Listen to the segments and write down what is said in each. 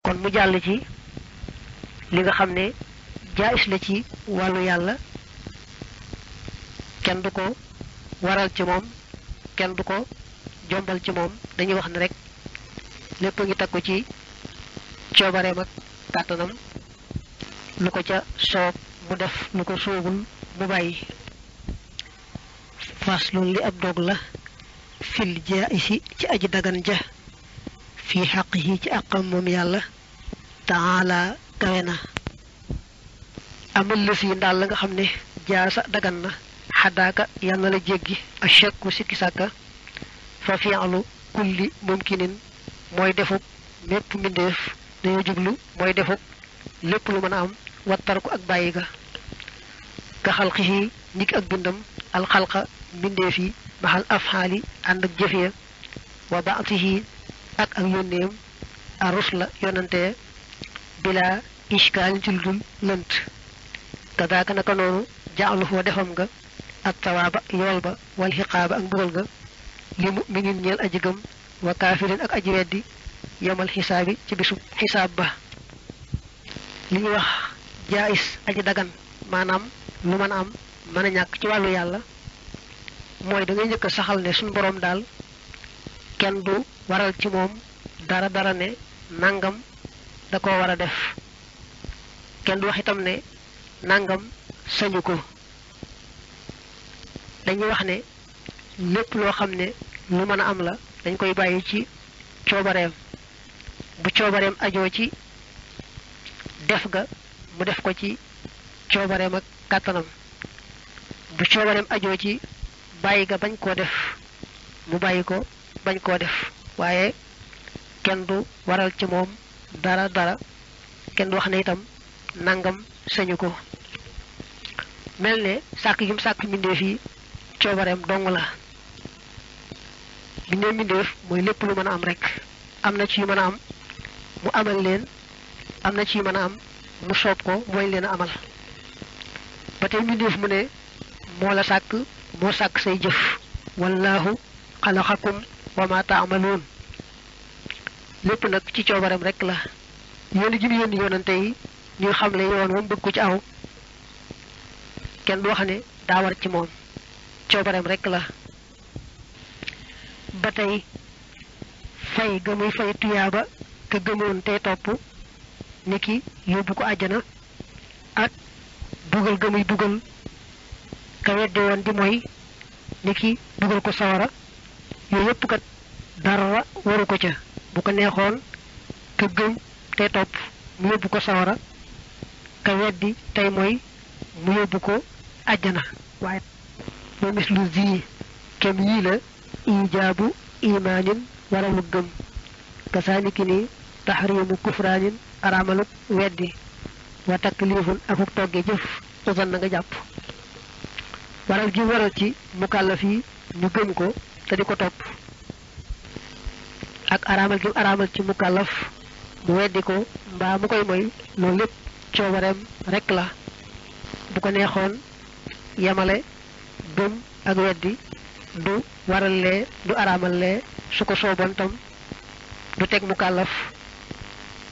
kon mu jàll ci li nga xam ne jaayis la ci wàllu yàlla kenn du ko waral ci moom kenn du ko jombal ci moom dañuy wax ne rek lépp ngi takku ci coobareem ak kàttanam lu ko ca soob mu def lu ko soobul mu bàyyi faslun li ab dog la fil jaayisi ci aji dagan ja fi xaqihi ci àqam moom yàlla taala kawe na amul la fi ndaal la nga xam ne jaasa dagan na xadaaka yal na la jéggi a shakku sikki sàkka fa fi'lu kulli mumkinin mooy defuk mépp mbindeef dañoo jublu mooy defuk lépp lu mën a am wattarku ak bàyyi ga ka xalqihi niki ak bindam alxalqa mbindeef yi maxal afxaali ànd ak jëf ya wa baatihi ak yónneem a rusla yonante bila ishkaalin ci lu dul lënt kadaaka naka noonu jaalu foo defam nga ak tawaaba yool ba wal xiqaaba ak mbugal ga li muminin ñeel aji gëm wa kaafirin ak aji weddi yomal xisaabi ci bisub xisaab ba li ñuy wax jaayis aji dagan maanaam lu mën a am mën a ñàkk ci wàllu yàlla mooy da ngay njëkk a saxal ne suñu boroom daal kenn du waral ci moom dara ne nangam da ko war a def kenn du wax itam ne nangam sañu ko dañuy wax ne lépp loo xam ne lu mën a am la dañ koy bàyyi ci coobareem bu coobareem ajoo ci def ga mu def ko ci coobareem ak kàttanam bu coobareem ajoo ci bàyyi ga bañ koo def mu bàyyi ko bañ koo def waaye kenn du waral ci moom dara kenn du wax ne itam nangam sañu ko mel ne sàkk gi mu sàkk mbindeef yi coobareem dong la bindee mbindeef mooy lépp lu mën a am rek am na ci yu mën a am mu amal leen am na ci yu mën a am mu soob ko mooy leen a amal ba tey mbindeef mu ne moo la sàkk moo sàkk say jëf wallaahu xalaqakum wa ma taamaluun lépp nag ci coobareem rek la yónni gi mu yónni yonante yi ñuy xamle yoon moom bëgg ko ci aw kenn du wax ne daa war ci moom coobareem rek la ba tey fay ga muy fay tuyaaba ka gëmoon tey topp niki yóbbu ko àjjana ak bugal ga muy bugal ka weddi woon di mooy niki bugal ko sawara yooyu yëpp kat dara waru ko ca bu ko neexoon ka gëm tey topp mu yóbbu ko sawara ka weddi tey mooy mu yóbbu ko àjjana waaye moo mislu zi kem yii la ijaabu imaanin waralu gëm kasaaniki ni taxriimu kufraanin araamaluk weddi wa taklifun akuk togge jëf usan na nga jàpp waral gi waral ci mukallaf yi ñu gëm ko te di ko topp ak araamal gi araamal ci mukallaf mu weddi ko mbaa mu koy moy loolu lépp coobareem rek la bu ko neexoon yemale gëm ak weddi du waral lee du araamal lee su ko sooboon tam du teg mukallaf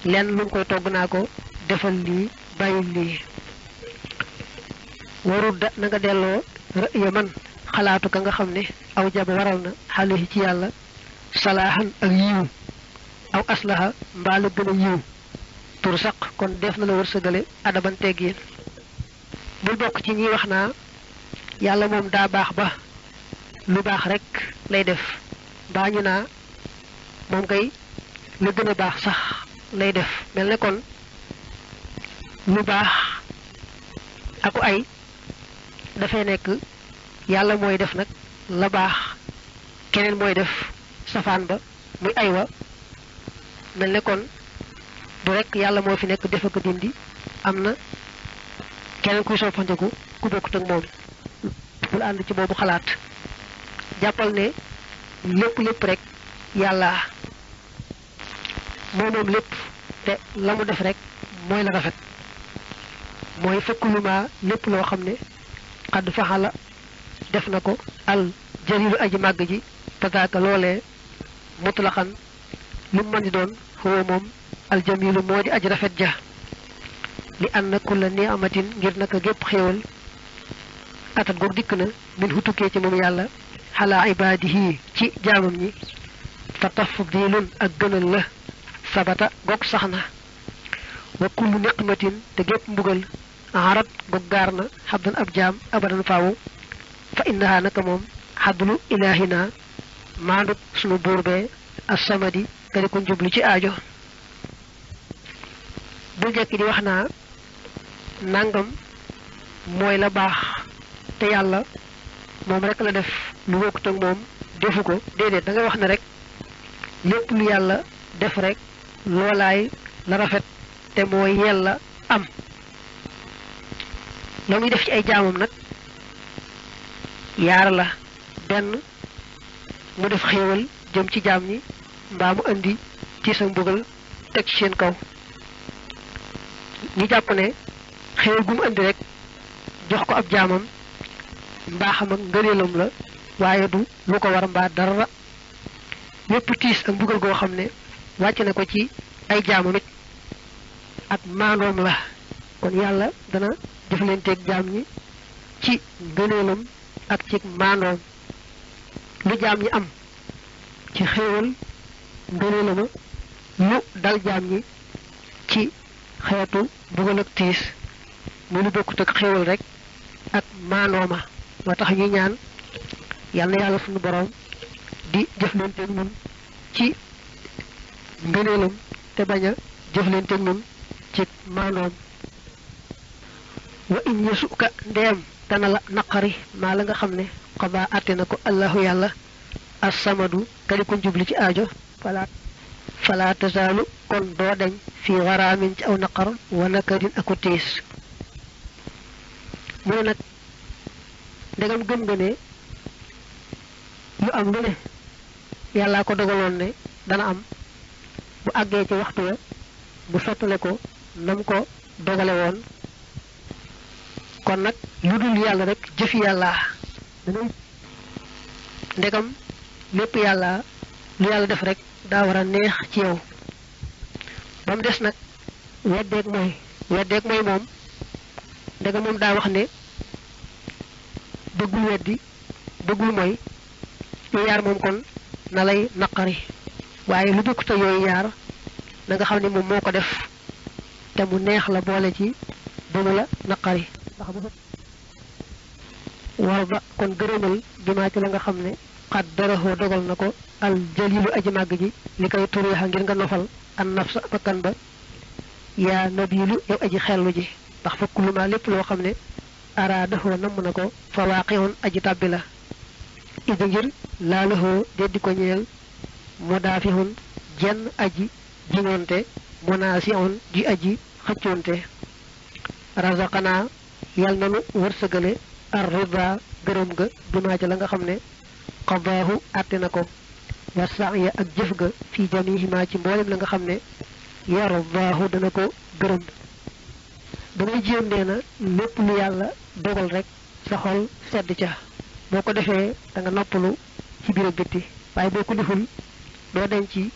lenn lu mu koy togg naa ko defal lii bàyyil lii warut da na nga delloo rëya man xalaatu ka nga xam ne aw jaba waral na xale ci yàlla salaaxan ak yiw aw aslaha mbaa la gën a yiw tur saq kon def na la wërsëgale adaban teggiin bul bokk ci ñi wax naa yàlla moom daa baax ba lu baax rek lay def mbaa ñu naa moom kay la gën a baax sax lay def mel ne kon lu baax aku ay dafay nekk yàlla mooy def nag la baax keneen mooy def safaan ba muy aywa mel ne kon du rek yàlla moo fi nekk def ak dindi am na keneen kuy soppandiku ku bokkut ak moom bul ànd ci boobu xalaat jàppal ne lépp rek yàlla moom lépp te la mu def rek mooy la rafet mooy fëkkuluma lépp loo xam ne xadd faxala def na ko al jalilu aji màgg ji pataaka loolee mutlaxan lu mu mën di doon xëwa moom aljamilu moo di aj rafet ja li anna kulla ni'matin ngir naka gépp xéewal atat goog dikk na min hutukee ci moom yàlla xalaa ibaadihi ci jaamam ñi fa tafdilun ak gënal la sabata goog sax na wa kullu niqmatin te gépp mbugal arat goog gaar na xabdan ab jaam abadan faawu fa innaha naka moom xadlu ilaahina maanduk sunu buur bee assamadi kadi ko njublu ci aajo bu jekki di wax naa nangam mooy la baax te yàlla moom rek la def lu bokkut ak moom defu ko déedéet da ngay wax ne rek lépp lu yàlla def rek loolaay la rafet te mooy yella am la muy def ci ay jaamam nag yaar la benn mu def xéewal jëm ci jaam ñi mbaa mu indi ci sa mbugal teg ci seen kaw ñu jàpp ne xéewal gu mu indi rek jox ko ab jaamam mbaaxam ak ngëneelam la waaye du lu ko war mbaa dara lépp tiis ak mbugal goo xam ne wàcc na ko ci ay jaamam it ak maandoom la kon yàlla dana jëflanteeg jaam ñi ci ngëneelam ak ci maandoom lu jaam ñi am ci xéewal ngëneelama lu dal jaam ñi ci xeetu mbugal ak tiis mu lu bokkut ak xéewal rek ak maandooma moo tax ñuy ñaan yal na yàlla suñu boroom di jëflanteeg ñun ci ngëneelam te bañ a jëflanteeg ñun ci maandoom wa in yasuka ndeem dana la naqari maa la nga xam ne xabaa àtte na ko allahu yàlla assamadu kadi ko njubli ci aajo fala tasaalu kon doo deñ fii waraamin ci aw naqar wa nakarin aku tiis mu ne nag ndegam gëm nga ne lu am lu ne yàllaa ko dogaloon ne dana am bu àggee ci waxtu wa bu sottale ko nam ko dogale woon kon nag lu dul yàlla rek jëfi yàlla ndegam lépp yàlla lu yàlla def rek daa war a neex ci yow ba mu des nag weddeeg mooy moom ndegam moom daa wax ne bëggul weddi bëggul mooy yooyu yaar moom kon na lay naqari waaye lu bokkut ak yooyu yaar na nga xam ne moom moo ko def te mu neex la boole ci ba mu la naqari ndax bu war ba kon gërëmal bi maa ci la nga xam ne xat daraxoo dogal na ko al jalilu aji màgg ji li koy turiixa ngir nga nofal an nafsa bakkan ba yaa nabilu yow aji xellu ji ndax fa kuluma lépp loo xam ne araadaxoo namm na ko fa waaqixoon aji tàbbi la idi ngir laalaxoo deddi ko ñeel mudaafixun jenn aji jiŋoonte munaasixun ji aji xëccoonte razaqanaa yal nanu wërsëgale ar rida gërëm ga bimaa ca la nga xam ne qadaahu àtte na ko wa saaya ak jëf ga fii jamiihima ci mboolem la nga xam ne yardaahu dana ko gërëm damay jéem nee na lépp lu yàlla dogal rek sa xol sedd ca boo ko defee da nga noppalu ci biir ak bitti waaye boo ko deful doo denc ci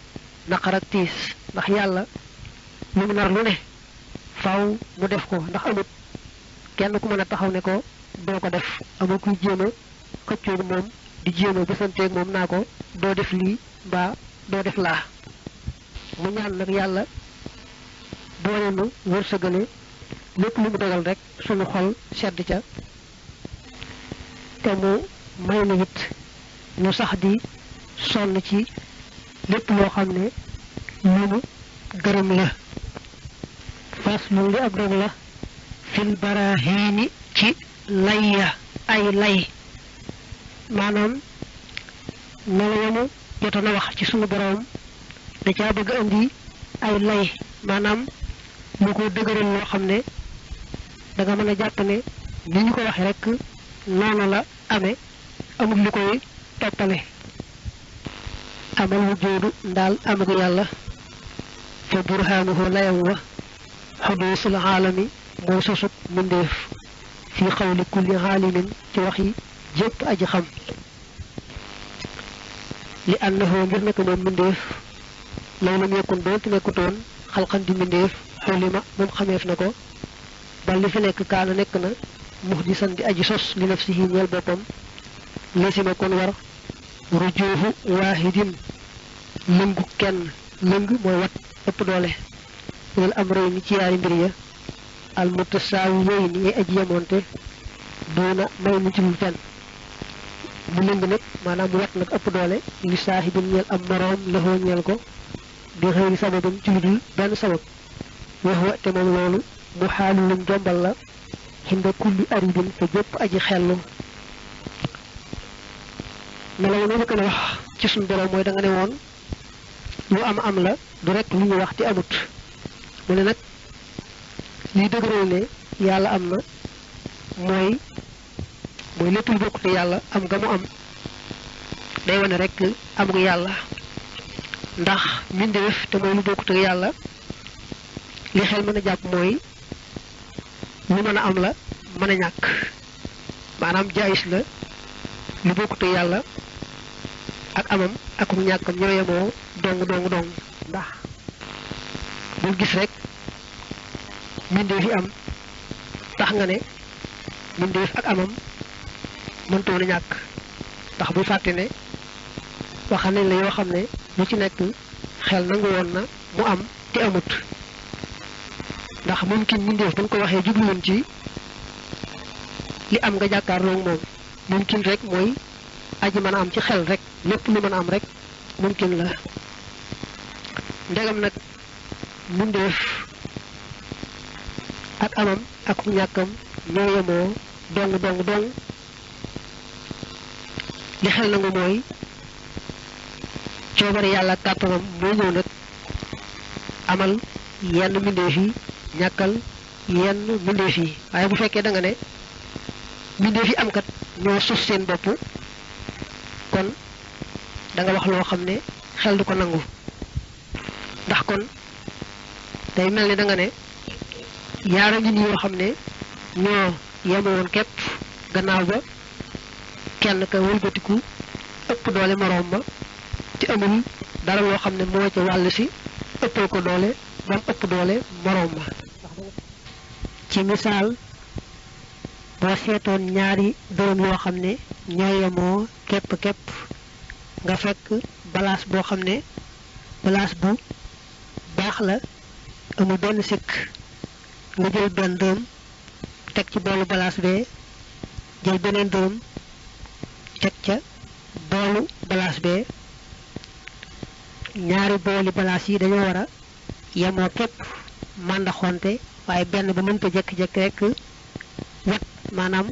naqar ak tiis ndax yàlla lu mu nar lu ne faaw mu def ko ndax amut kenn ku mën a taxaw ne ko doo ko def amul kuy jéem a xëccoog moom di jéem a bësanteeg moom naa ko doo def lii mbaa doo def laa mu ñaan nag yàlla boole nu wërsëgale lépp lu mu dogal rek sunu xol sedd ca te mu may na it ñu sax di sonn ci lépp loo xam ne lu mu gërëm la fas lu li ab dog la fil barahiini ci layya ay lay maanaam melo yamu jotoon a wax ci sunu boroom da caa bëgg andi ay lay maanaam lu ko dëgëral loo xam ne da nga mën a jàpp ne ni ñu ko waxee rek noonu la amee amul lu koy toppale amal wujudu ndaal amagu yàlla fa burhaanuhu layam wa xuduusul aalami mooy sosut mbindeef fi xawli kulli aalimin ci wax yi jépp aji xam li annahu ngir nekk moom mbindeef law lam yakun doonte nekkutoon xalqan di mbindeef xulima moom xameef na ko bal li fi nekk kaana nekk na muhdisan di aji sos li nafsihi ñeel boppam lesima kon war rujuuhu waahidin lëngu kenn lëng mooy wat ëpp doole minal amrayni ci yaari mbir ya al mutasaawiyayn yi aji yemoonte doona may mu ci lu fenn mu lëng nag maanaam mu wat nag ëpp doole li saahibin ñeel am moroom laxoo ñeel ko bi xëyri sababin ci lu dul benn sabab waxwa te moom loolu mu xaalu luñ jombal la xinda kulli aridin te jëpp aji xellu melaw na bëgg na wax ci suñ borom mooy da nga ne woon lu am la du rek lu ñu wax te amut mu ne nag liy dëgëral ne yàlla am na mooy lépp lu bokk te yàlla am nga mu am day wane rek am nga yàlla ndax mbindeef te mooy lu bokk te yàlla li xel mën a jàpp mooy lu mën a am la mën a ñàkk maanaam jaayis la lu bokk te yàlla ak amam ak mu ñàkkam ñoo yemoo dong ndax bul gis rek mbindeef yi am tax nga ne mbindeef ak amam mëntoon a ñàkk ndax bul fàtte ne waxal nañ la yoo xam ne lu ci nekk xel nangu woon na mu am te amut ndax mumkin mbindeef buñ ko waxee jubluwoon ci li am nga jàkkaarloo moom mumkin rek mooy aji mën a am ci xel rek lépp lu mën a am rek mumkin la ndegam nag mbindeef ak amam ak ñàkkam ñoo yemoo dong li xel nangu mooy coobare yàlla kàttanam moo ñëw nag amal yenn mbindeef yi ñàkkal yenn mbindeef yi waaye bu fekkee da nga ne mbindeef yi am kat ñoo sos seen bopp kon da nga wax loo xam ne xel du ko nangu ndax kon day mel ni da nga ne yaara ngi nii yoo xam ne ñoo yemoon képp gannaaw ba kenn ka wëlbatiku ëpp doole moroom ma te amul dara loo xam ne moo ca wàll si ëppal ko doole ba mu ëpp doole moroom ma ci misaal boo seetoon ñaari dërëm yoo xam ne ñoo yemoo képp nga fekk balaas boo xam ne balaas bu baax la amul benn sikk nga jël benn dërëm teg ci boolu balaas bee jël beneen dërëm teg ca boolu balaas bee ñaari booli balaas yi dañoo war a yemoo képp màndaxonte waaye benn ba mënta jekki-jekki rek wat maanaam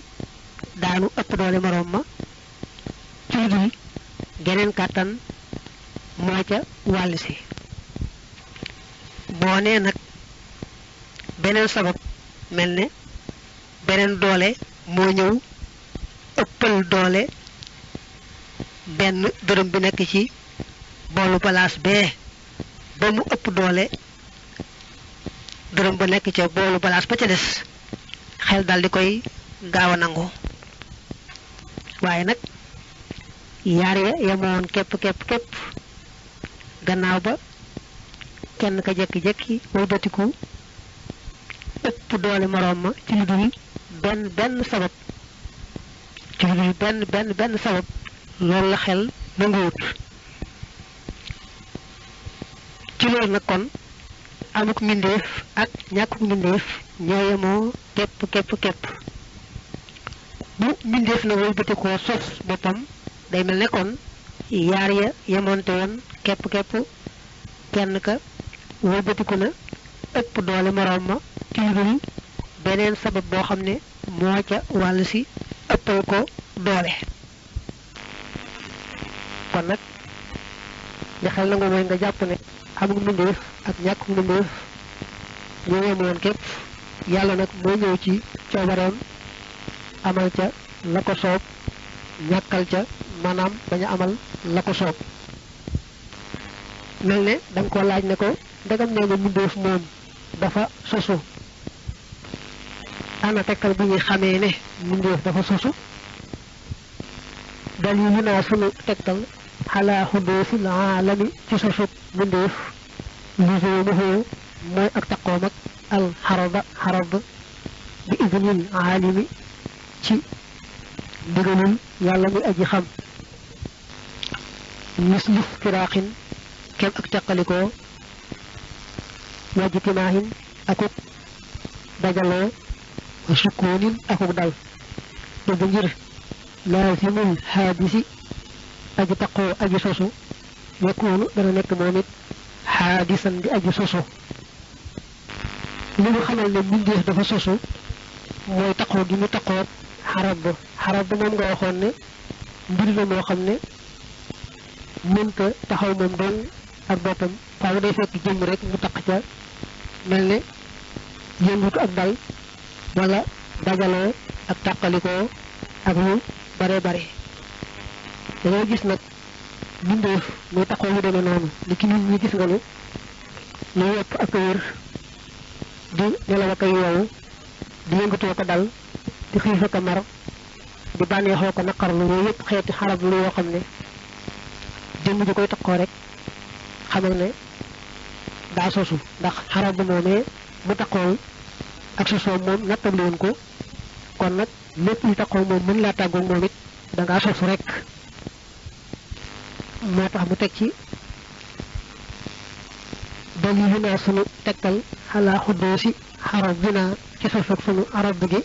daanu ëpp doole moroom ma ci lu dul geneen kàttan moo ca wàll si boo nee nag beneen sabab mel ne beneen doole moo ñëw ëppal doole benn dërëm bi nekk ci boolu balaas bee ba mu ëpp doole dërëm ba nekk ca boolu balaas ba ca des xel dal di koy gaaw a nangu waaye nag yaar ya yemoon képp gannaaw ba kenn ka jekki-jekki wëlbatiku ëpp doole moroom ma ci lu dul benn sabab loolu la xel nanguwut ci loolu nag kon amuk mbindeef ak ñàkkuk mbindeef ñoo yemoo képp bu mbindeef na wëlbatikoo sos boppam day mel ne kon yaar ya yemoonte woon képp kenn ka wëlbatiku na ëpp doole moroom ma ci lu dul beneen sabab boo xam ne moo ca wàll si ëppal ko doole kon nag li xel nangu mooy nga jàpp ne amul mbindeef ak ñàkk mbindeef ñoo yemoon képp yàlla nag moo ñëw ci coobareem amal ca la ko soob ñàkkal ca maanaam bañ a amal la ko soob mel ne danga ko laaj ne ko ndegam nee nga mbindeef moom dafa sosu ana tekkal bu ñuy xamee ne mbindeef dafa sosu dal yi naa sunu tegtal xalaa xudoosil aalami ci sosub mbindeef lisoomuhu mooy ak taqoom ak al xarab bi idnil aalimi ci ndigalul yàlla muy aji xam mislu firaaxin kem ak teqalikoo wajtimaahin akuk dajaloo wa sukoonin akuk dal te bu ngir laasimul xaadisi aji taqoo aji sosu yakunu dana nekk moom it xaadisan di aji sosu li mu xamal ne mbindeef dafa sosu mooy taqoo gi mu taqoo xarab moom nga waxoon ne mbir la moo xam ne mënta taxaw moom doon ak boppam faaw day fekk jëmm rek mu taq ca mel ne yëngutu ak dal wala dajaloo ak tàqalikoo ak yu bare bare dañoo gis nag mbindeef muy taqoo lu demee noonu li ki nit ñi gis nga ne lu wopp ak wér di nelaw ak yeewu di yëngatoo ko dal di xiif ak mar di bànneexoo ko naqarlu yooyu yëpp xeeti xarab lu yoo xam ne jëmm ji koy taqoo rek xamal ne daa sosu ndax xarab moomee mu taqoo ak sosoo moom nattabli woon ko kon nag lépp li taqoo moom mën laa tàggoog moom it dangaa sosu rek moo tax mu teg ci dalilu naa sunu tegtal xalaa xuddoosi xarab bi naa ci sosoog sunu arab gi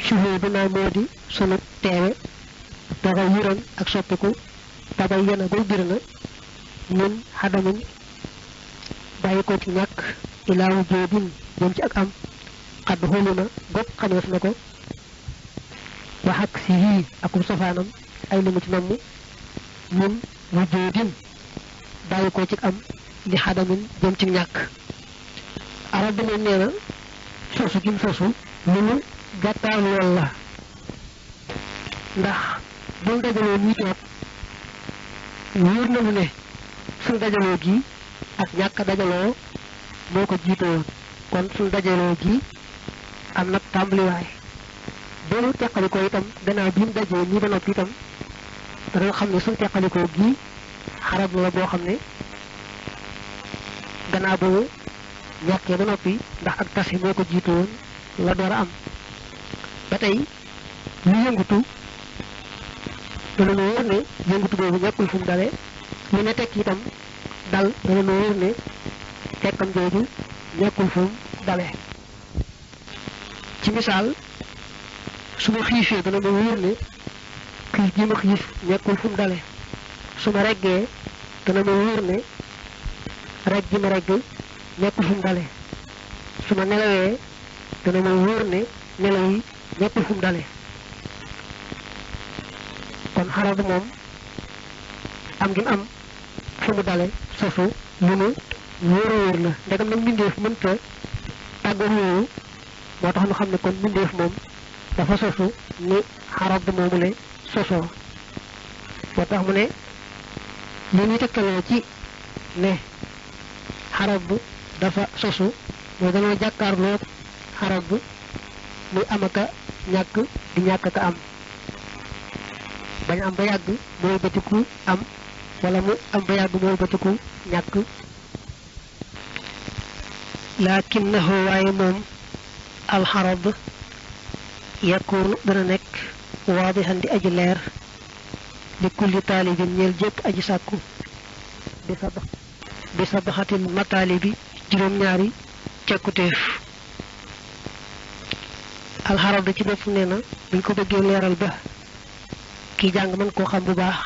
suhuudu naa moo di sunu teewe daga yuran ak soppiku tabay yana bay bir na ñun xadamin bàyyi ko ci ñàkk ilaa wujoodin jëm ci ak am xadd xolu na gopp xameef na ko waxak si yii akum safaanam ay limu ci namm ñun wujoodin bàyyi ko ci am li xadamin jëm ci ñàkk arab bi moom nee na sosu gim sosu lu mu gàttaar lool la ndax buñ dajaloo ñuy toog wóor na mu ne suñ dajaloo gi ak ñàkk dajaloo moo ko jiitoo kon suñ dajaloo gi am nag tàmbaliwaay boolu teqalikoo itam gannaaw bi mu dajee nii ba noppi itam dana xam ne suñ teqalikoo gi xarab la boo xam ne gannaaw ba mu ñàkkee ba noppi ndax ak tasi moo ko jiitoon la door a am ba tey lu yëngutu dana ma wóor ne yëngutu boobu ñàkkul fu mu dale lu ne tekk itam dal dana ma wóor ne tekkam jooju ñàkkul fu mu dale ci misaal su ma xiifee dana ma wóor ne xiif gi ma xiif ñàkkul fu mu dale su ma reggee dana ma wóor ne regg gi ma regg ñàkkul fu mu dale su ma nelawee dana ma wóor ne nelaw yi ñàkkul fu mu dale kon xarab moom am ngi am fu mu dale sosu lu nu wóor a wóor la ndegam nag mbindeef mënta tàggoor yooyu moo tax ñu xam ne kon mbindeef moom dafa sosu ni xarab moomu le sosoo moo tax mu ne li ñuy tegtaloo ci ne xarab dafa sosu mooy dañoo jàkkaarloo xarab muy am aka ñàkk di ñàkk aka am bañ am ba yàgg mooy batiku am wala mu am ba yàgg mooy batiku ñàkk lakinnahu waaye moom alxarab yakunu dana nekk waadixan di aji leer li kulli taalibin ñeel jépp aji sàkku bi sabaxatil mataalibi juróom-ñaari cekkutéef alxarab ci bopp nee na buñ ko bëggee leeral ba ki jàng mën koo xam bu baax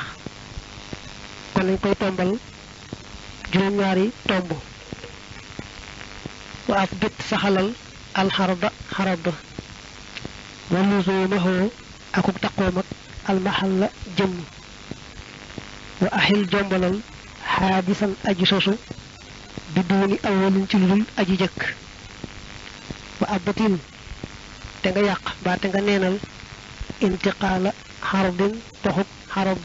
kon nañ koy tombal juróom-ñaari tomb wa af bit saxalal alxaraba xarab wa luzumahu akuk taqoom ak almaxalla jëmm wa axil jombalal xaadisan aji sosu bi duuni awalin ci lu dul aji jëkk wa abatin te nga yàq mbaa te nga neenal intiqaala xarbin toxub xarab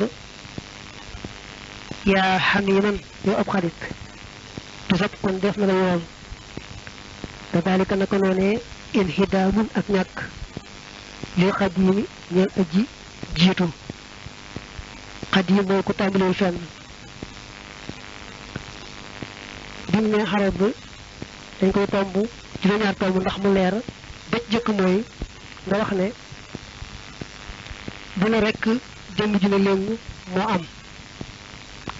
yaa xamiman yow ab xarit tusab kon def na la yool kadalika naka noonee inhidaamun ak ñàkk lil xadiimi ñeel aji jiitu xadiim mooy ku tàmbalewul fenn bimu ne xarab dañ koy tomb juróom-ñaar tomb ndax mu leer ba jëkk mooy nga wax ne bu ne rekk jëmm ju ne léng moo am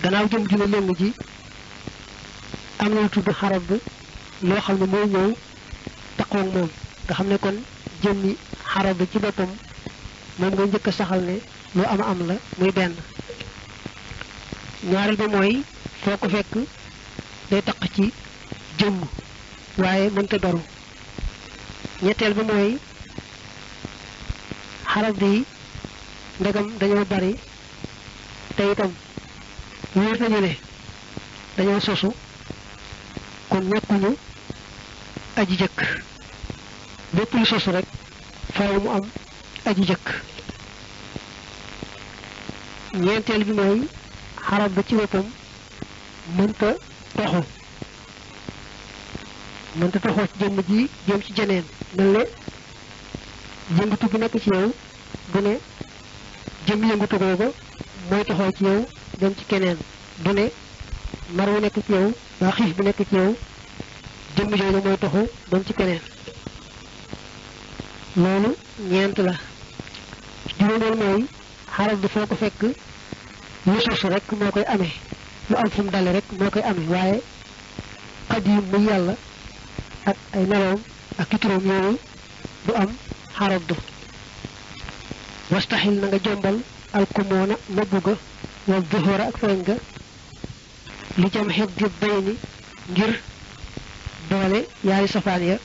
gannaaw jëmm ju ne léng ji am na lu tudd xarab bi loo xam ne mooy ñëw taqoog moom nga xam ne kon jëmmi xarab bi ci boppam moom nga njëkk a saxal ne lu am la muy benn ñaareel ba mooy foo ko fekk day taq ci jëmm waaye mënta doru ñetteel ba mooy xarab bi ndegam dañoo bari te itam wóor nañu ne dañoo sosu kon nekkuñu aji jëkk lépp lu sosu rek faaw mu am aji jëkk ñeenteel bi mooy xarab bi ci boppam mënta toxu ci jëmm ji jëm ci jeneen mel ne yëngatu bi nekk ci yow du ne jëm yëngatu googu mooy toxoo ci yow dem ci keneen du ne mar wu nekk ci yow waa xiif bi nekk ci yow jëmm jooju mooy toxu dem ci keneen loolu ñeent la juróomeel mooy xarab bi foo ko fekk lu sosu rek moo koy amee lu am fu mu dale rek moo koy amee waaye xadim muy yàlla ak ay meloom ak kituróom yooyu du am xarab du wastaxil na nga jombal alkumoona nëbbu ga wal zuhura ak feeñ ga li jam xet di bay ni ngir doole yaari safaan ya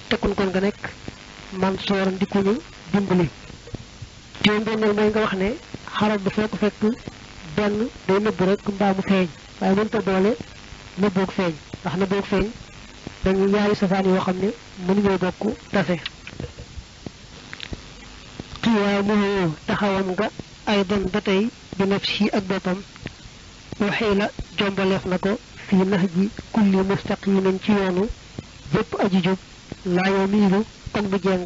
tekkun kon nga nekk man soor ndikuñu dimbali juróom benneel mooy nga wax ne xarab bi foo ko fekk benn day nëbbu rek mbaa mu feeñ waaye mënta boole nëbboog feeñ ndax nëbboog feeñ dañu yaari safaan yoo xam ne mënuñoo bokk tase xiyaamuhu taxawam nga ay don ba tey bi nafsi ak boppam waxee la jombaleef na ko fii nax ji kulli mustaqimin ci yoonu bépp aji jub laayoo miilu kon bu jeng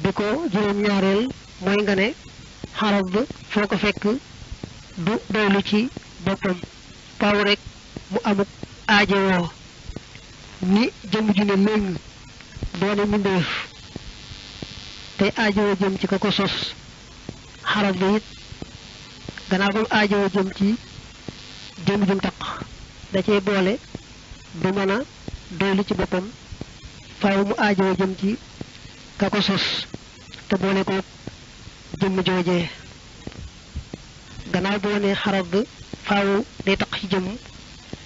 bi ko juróom-ñaareel mooy nga ne xarab ba foo ko fekk du doylu ci boppam faaw rek mu amuk aajowoo ni jëm ju ne léegi doone mbindéef tey aajowoo jëm ci ka ko sos xarab bi it gannaaw ba mu aajowoo jëm ci jëm jum taq da cee boole du mën a doylu ci boppam faaw mu aajowoo jëm ci ka ko sos te boole ko jëmm joojee gannaaw boo nee xarab bi faaw day taq ci jëmm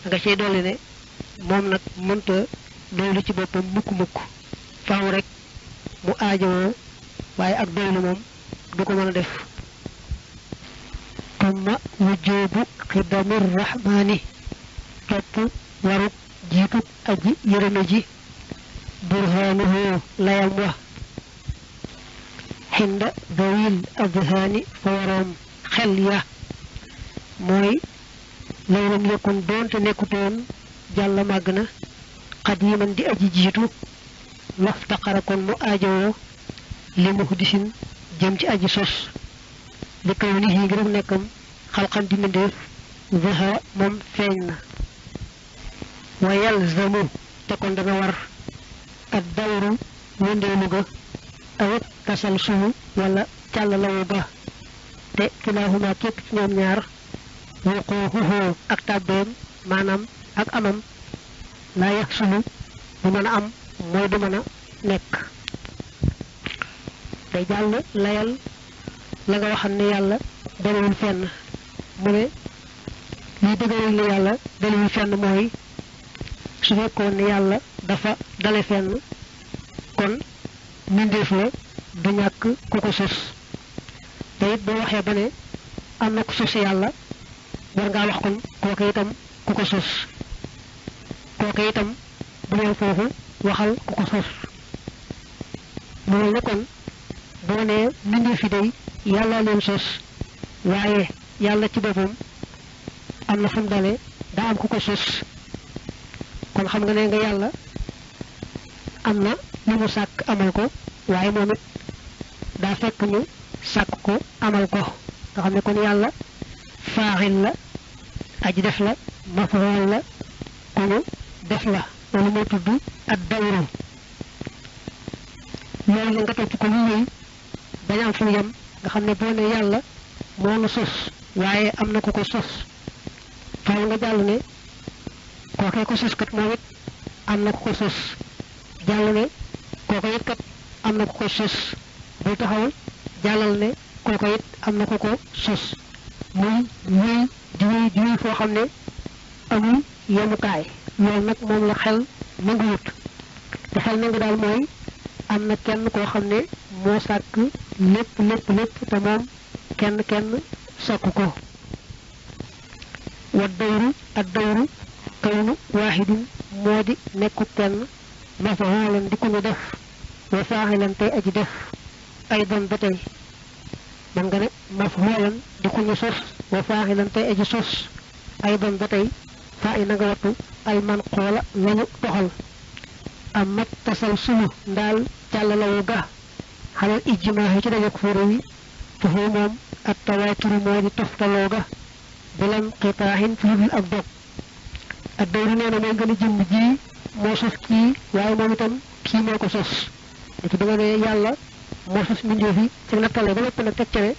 nga cee dolli ne moom nag mënta doylu ci boppam mukk faaw rek mu aajowoo waaye ak doylu moom du ko mën a def tumma wujjubu xidamir rahmaani topp waruk jiitub aji yërëme ji burhaanuhu layam wa xinda dawil adhaani fa waroom xel ya mooy laylam yakun doonte nekkutoon jàlla màgg na xadiman di aji jiitu laftaqara kon mu aajowoo li muhdisin jëm ci aji sos li kaw ni yi ngir nekkam xalxan di mbindéef zaha moom feeñ na wa yalzamu te kon dana war ak dawru wëndeelu ga awit tasal sumu wala càllalawu ba te kilaahuma képp ci ñoom ñaar wuquuhu ak tàbbeem maanaam ak amam laa yax sulu du mën a am mooy du mën a nekk day jàll layal la nga waxam ne yàlla dalewul fenn mu ne liy dëgëral ne yàlla dalewul fenn mooy su fekkoon ne yàlla dafa dale fenn kon mbindeef la du ñàkk ku ko sos te it boo waxee ba ne am na ku sos yàlla war ngaa wax kon kooka itam ku ko sos kooka itam bu leen foofu waxal ku ko sos mu mel ne kon boo nee mbindeef yi day yàlla leen sos waaye yàlla ci boppam am na fu mu dale daa am ku ko sos kon xam nga ne nga yàlla am na lu mu sàkk amal ko waaye moom it daa fekk ñu sàkk ko amal ko nga xam ne kon yàlla faaxil la aji def la mafaal la ku ñu def la loolu moo tudd ak dawru loolu la nga topp ko lu wéy bañ am fu mu yem nga xam ne boo ne yàlla moo nu sos waaye am na ku ko sos faaw nga jàll ne kookee ko sos kat moom it am na ku ko sos jàll ne kooko it kat am na ku ko sos bul taxaw jàllal ne kooko it am na ku ko sos muy wéy di wéy foo xam ne amul yemukaay loolu nag moom la xel nanguwut te xel nangu daal mooy am na kenn koo xam ne moo sàkk lépp te moom kenn sàkku ko wa dawru ak dawru kawnu waaxidin moo di nekku kenn maf'uulan di ku ñu def wa faa'ilan tey aji def ay doon ba tey man nga ne maf'uulan di ku ñu sos wa faa'ilan tey aji sos ay doon ba tey faa i na nga wattu al man xoola lañu toxal am mat tasal sulu ndaal càllalawu ga xalal ijmaahi ci dajak fóore wi foofu moom ak tawaaturu moo di toftaloo ga bilan xitaaxin fi ludul ak dog ak dawru nee na mooy gën a jëmm ji moo sos kii waaye moom itam kii moo ko sos da ci danga ne yàlla moo sos mbindeef yi ci nattale ba lépp nag teg ca ne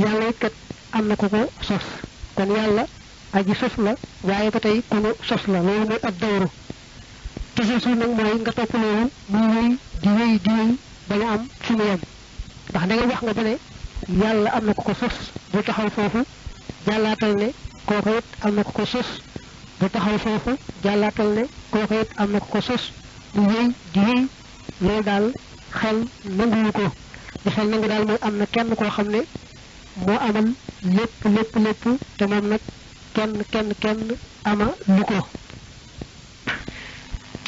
yàlla it kat am na ko ko sos kon yàlla aji sos la waaye ba tey ku nu sos la loolu mooy ab dawru tasalsul nag mooy nga topp loolu muy wéy di wéy bañ a am fu mu yem ndax da nga wax nga ba ne yàlla am na ko ko sos bu taxaw foofu jàllaatal ne kooku it am na ko ko sos bu taxaw foofu jàllaatal ne kooku it am na ko ko sos mu wéy di wéy loolu daal xel nanguwu ko di xel nangu daal mooy am na kenn koo xam ne moo amal lépp te moom nag kenn ama lu ko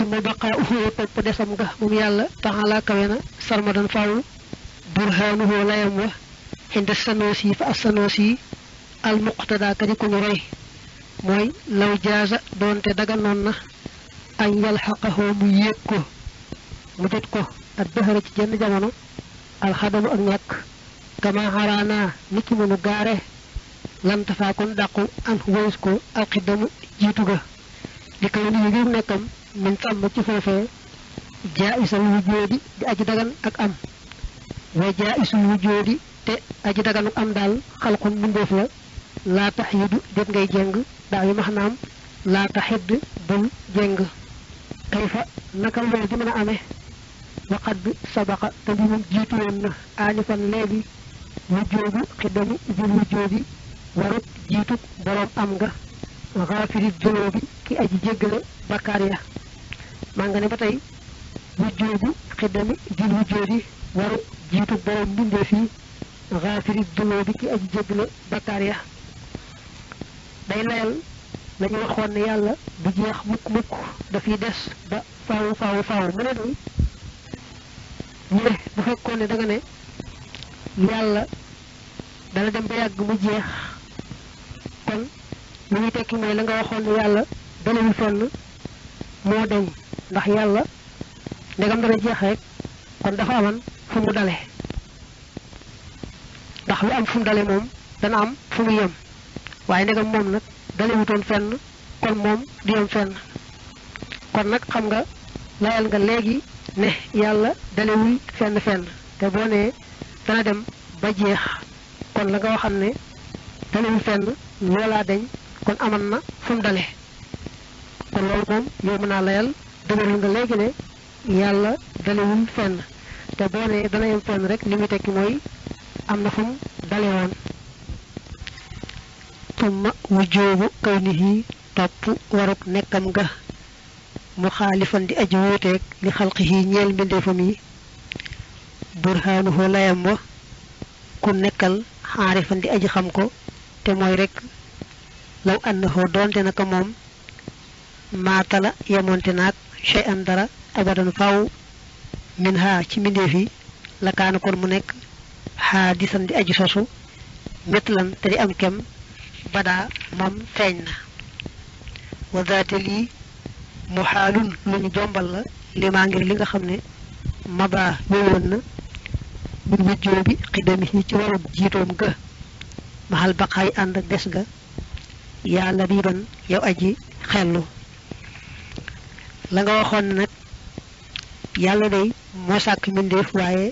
tuma baqaa uxuwa topp desam nga moom yàlla taxalaa kawe na sarmadan faaw burhaanuhu layam wa inda sanoosi fa assanoosi al muqtada ka di ku ñu roy mooy law jaaza doonte daganoon na añ yalxaqahoo mu yéeg ko mu jot ko ak dëxëra ci jenn jamono alxadamu ak ñàkk kama xaraanaa nit ki mënu gaare lantafaa kon dàqu an wayus ko alxidamu jiitu ga li kaw ni ngir nekkam min tàmm ci foofee jaaisal wujjoodi di aji dagan ak am wa jaaisul wujjoodi te aji dagan ak am daal xalqun mbindeef la laa tax yidu det ngay jeng daa yi maxnaam laa taxidd bul jeng kayfa naka loolu di mën a amee waqat bi sabaqa te bi mu jiitu woon na aanifan léegi wujjoodu xiddamu jul wujjoodi warut jiitu boroom am nga xaafiri dunóobi ki aji jéggale bakkaar ya maa nga ne ba tey wujjoodu xiddami jul wujjoodi warut jiitu boroom mbindeef yi xaafiri dunóobi ki aji jéggale bakkaar ya day layal lañu waxoon ne yàlla du jeex mukk dafiy des ba faaw mu ne day ñu ne bu fekkoon ne da nga ne yàlla dana dem ba yàgg mu jeex kon li muy tekki mooy la nga waxoon ne yàlla dalewul fenn moo deñ ndax yàlla ndegam dana jeex rek kon dafa aman fu mu dale ndax lu am fu mu dale moom dana am fu mu yem waaye ndegam moom nag dalewutoon fenn kon moom du yem fenn kon nag xam nga layal nga léegi ne yàlla dalewul fenn te boo nee dana dem ba jeex kon la nga waxam ne dalewul fenn loolaa deñ kon aman na fu mu dale kon loolu moom yow mën naa layal dëgëral nga léegi ne yàlla dalewul fenn te boo nee dana yem fenn rek li muy tekki mooy am na fu mu dale woon tumma wujjoobu kawnihi topp waruk nekkam ga mu xaalifan di aji wuuteeg li xalqihi ñeel mbindeefam yi burhaanuhu layam wa ku nekkal xaarifan di aji xam ko te mooy rek law annahu doonte naka moom maatala yemonte naag shay an dara abadan faw min ha ci mbindeef yi la kaana kon mu nekk xaadisan di aji sosu mitlan te di am kem badaa moom feeñ na wa daate lii mu xaalun lu ñu jombal la limaa ngir li nga xam ne mabaa wéyoon na mun wujjoo bi xidami yi ci warub jiitoom ga maxal baqaay ànd ak des ga yaa labiban yow aji xellu la nga waxoon nag yàlla day moo sàkk mbindeef waaye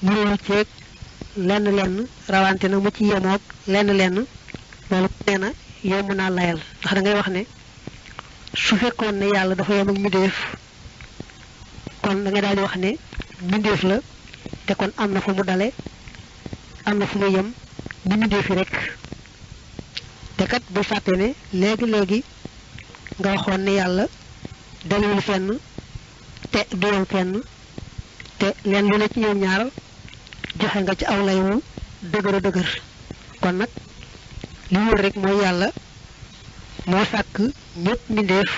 mënul ceeg lenn rawante na mu ci yemoog lenn loolu nee na yomb naa layal ndax da ngay wax ne su fekkoon ne yàlla dafa yem ak mbindeef kon da ngay daal di wax ne mbindeef la te kon am na fu mu dale am na fu mu yem ni mbindeef yi rek te kat bu fàtte ne léegi nga waxoon ne yàlla dalewul fenn te du yem fenn te leen lu ne ci ñoom ñaar joxe nga ci aw lay wu dëgër kon nag li wër rek mooy yàlla moo sàkk ñëpp mbindeef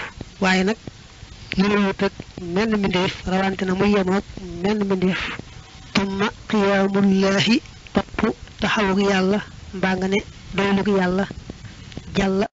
waaye nag li wut ak menn mbindeef rawante na muy yemoog menn mbindeef tumma qiyaamullaahi topp taxawug yàlla mbaa nga ne doylug yàlla jàlla